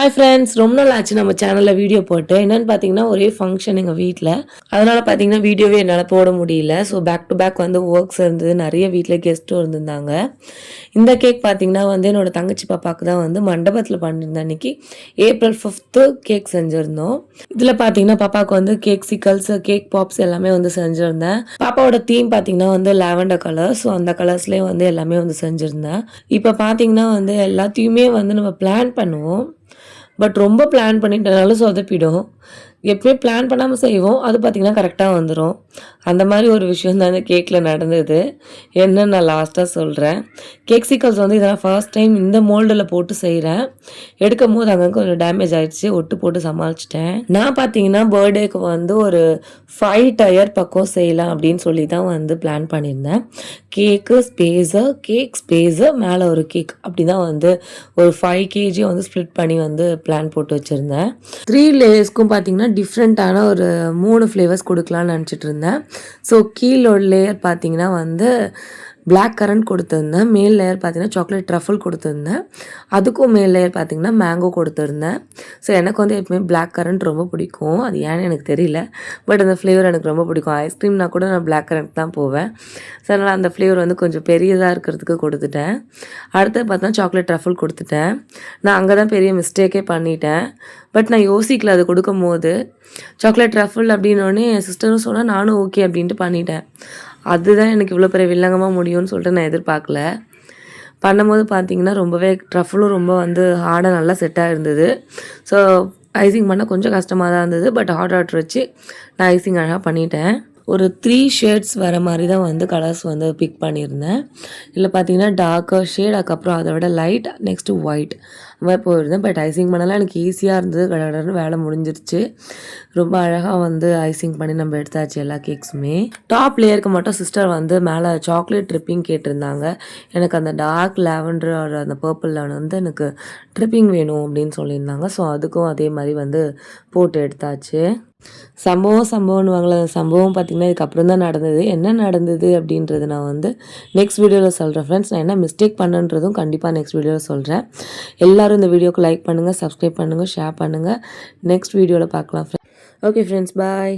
Hi friends, ரொம்ப நாள் ஆச்சு நம்ம சேனலில் வீடியோ போட்டு. என்னென்னு பார்த்தீங்கன்னா ஒரே ஃபங்க்ஷன் எங்கள் வீட்டில். அதனால் பார்த்தீங்கன்னா வீடியோவே என்னால் போட முடியல. ஸோ பேக் டு பேக் வந்து ஒர்க்ஸ் இருந்தது, நிறைய வீட்டில் கெஸ்ட்டும் இருந்திருந்தாங்க. இந்த கேக் பார்த்தீங்கன்னா வந்து என்னோடய தங்கச்சி பாப்பாவுக்கு தான் வந்து மண்டபத்தில் பண்ணியிருந்தேன். அன்றைக்கி April 5th கேக் செஞ்சுருந்தோம். இதில் பார்த்தீங்கன்னா பாப்பாவுக்கு வந்து கேக் சிக்கல்ஸ், கேக் பாப்ஸ் எல்லாமே வந்து செஞ்சுருந்தேன். பாப்பாவோட தீம் பார்த்தீங்கன்னா வந்து லாவெண்டர் கலர். ஸோ அந்த கலர்ஸ்லேயே வந்து எல்லாமே வந்து செஞ்சுருந்தேன். இப்போ பார்த்தீங்கன்னா வந்து எல்லாத்தையுமே வந்து நம்ம பிளான் பண்ணுவோம். பட் ரொம்ப பிளான் பண்ணிட்டனால சொதப்பிடும். எப்பவுமே பிளான் பண்ணாமல் செய்வோம். அது பார்த்திங்கன்னா கரெக்டாக வந்துடும். அந்த மாதிரி ஒரு விஷயம் தான் இந்த கேக்கில் நடந்தது. என்னன்னு நான் லாஸ்ட்டாக சொல்கிறேன். கேக் சிக்கல்ஸ் வந்து இதெல்லாம் ஃபர்ஸ்ட் டைம் இந்த மோல்டில் போட்டு செய்கிறேன். எடுக்கும் போது அங்கே கொஞ்சம் டேமேஜ் ஆகிடுச்சு. ஒட்டு போட்டு சமாளிச்சிட்டேன். நான் பார்த்தீங்கன்னா பர்த்டேக்கு வந்து ஒரு 5 டயர் பக்கம் செய்யலாம் அப்படின்னு சொல்லி தான் வந்து பிளான் பண்ணியிருந்தேன். கேக்கு ஸ்பேஸு, கேக் ஸ்பேஸு, மேலே ஒரு கேக் அப்படி தான் வந்து ஒரு 5 kg வந்து ஸ்ப்ளிட் பண்ணி வந்து பிளான் போட்டு வச்சுருந்தேன். 3 லேயர்ஸ்க்கும் பார்த்தீங்கன்னா டிஃப்ரெண்ட்டான ஒரு 3 ஃப்ளேவர்ஸ் கொடுக்கலான்னு நினச்சிட்டு இருந்தேன். ஸோ கீழோட லேயர் பார்த்தீங்கன்னா வந்து பிளாக் கரண்ட் கொடுத்துருந்தேன். மேல் லேயர் பார்த்தீங்கன்னா சாக்லேட் ட்ரஃபிள் கொடுத்துருந்தேன். அதுக்கும் மேல் லேயர் பார்த்தீங்கன்னா மேங்கோ கொடுத்துருந்தேன். ஸோ எனக்கு வந்து எப்பவுமே பிளாக் கரண்ட் ரொம்ப பிடிக்கும். அது ஏன்னு எனக்கு தெரியல. பட் அந்த ஃப்ளேவர் எனக்கு ரொம்ப பிடிக்கும். ஐஸ்கிரீம்னா கூட நான் பிளாக் கரண்ட் தான் போவேன். ஸோ அதனால் அந்த ஃப்ளேவர் வந்து கொஞ்சம் பெரியதாக இருக்கிறதுக்கு கொடுத்துட்டேன். அடுத்து பார்த்தா சாக்லேட் ட்ரஃபிள் கொடுத்துட்டேன். நான் அங்கே தான் பெரிய மிஸ்டேக்கே பண்ணிட்டேன். பட் நான் யோசிக்கல அது கொடுக்கும் போது. சாக்லேட் ட்ரஃபிள் அப்படின்னோடனே என் சிஸ்டரும் சொன்னால் நானும் ஓகே அப்படின்ட்டு பண்ணிட்டேன். அதுதான் எனக்கு இவ்வளோ பெரிய வில்லங்கமாக முடியும்னு சொல்லிட்டு நான் எதிர்பார்க்கல. பண்ணும்போது பார்த்தீங்கன்னா ரொம்பவே ட்ரஃபிளும் ரொம்ப வந்து ஹார்டாக நல்லா செட்டாக இருந்தது. ஸோ ஐசிங் பண்ண கொஞ்சம் கஷ்டமாக தான் இருந்தது. பட் ஹாட் வாட்டர் வச்சு நான் ஐசிங் அழகாக பண்ணிட்டேன். ஒரு 3 ஷேட்ஸ் வர மாதிரி தான் வந்து கலர்ஸ் வந்து பிக் பண்ணியிருந்தேன். இதில் பார்த்தீங்கன்னா டார்க்கர் ஷேட், அதுக்கப்புறம் அதை விட லைட், நெக்ஸ்ட்டு ஒயிட் அந்த மாதிரி போயிருந்தேன். பட் ஐசிங் பண்ணலாம் எனக்கு ஈஸியாக இருந்தது. கடகடன்னு வேலை முடிஞ்சிருச்சு. ரொம்ப அழகாக வந்து ஐசிங் பண்ணி நம்ம எடுத்தாச்சு எல்லா கேக்ஸுமே. டாப் லேயருக்கு மட்டும் சிஸ்டர் வந்து மேலே சாக்லேட் ட்ரிப்பிங் கேட்டிருந்தாங்க. எனக்கு அந்த டார்க் லாவெண்டர் ஒரு அந்த பர்பிளில் வந்து எனக்கு ட்ரிப்பிங் வேணும் அப்படின்னு சொல்லியிருந்தாங்க. ஸோ அதுக்கும் அதே மாதிரி வந்து போட்டு எடுத்தாச்சு. சம்பவம்னுவாங்களே, அந்த சம்பவம் பார்த்திங்கன்னா இதுக்கப்புறம் தான் நடந்தது. என்ன நடந்தது அப்படின்றது நான் வந்து நெக்ஸ்ட் வீடியோவில் சொல்கிறேன் ஃப்ரெண்ட்ஸ். நான் என்ன மிஸ்டேக் பண்ணன்றதும் கண்டிப்பாக நெக்ஸ்ட் வீடியோவில் சொல்கிறேன். எல்லோரும் இந்த வீடியோக்கு லைக் பண்ணுங்கள், சப்ஸ்கிரைப் பண்ணுங்கள், ஷேர் பண்ணுங்கள். நெக்ஸ்ட் வீடியோவில் பார்க்கலாம் ஃப்ரெண்ட்ஸ். ஓகே ஃப்ரெண்ட்ஸ், பாய்.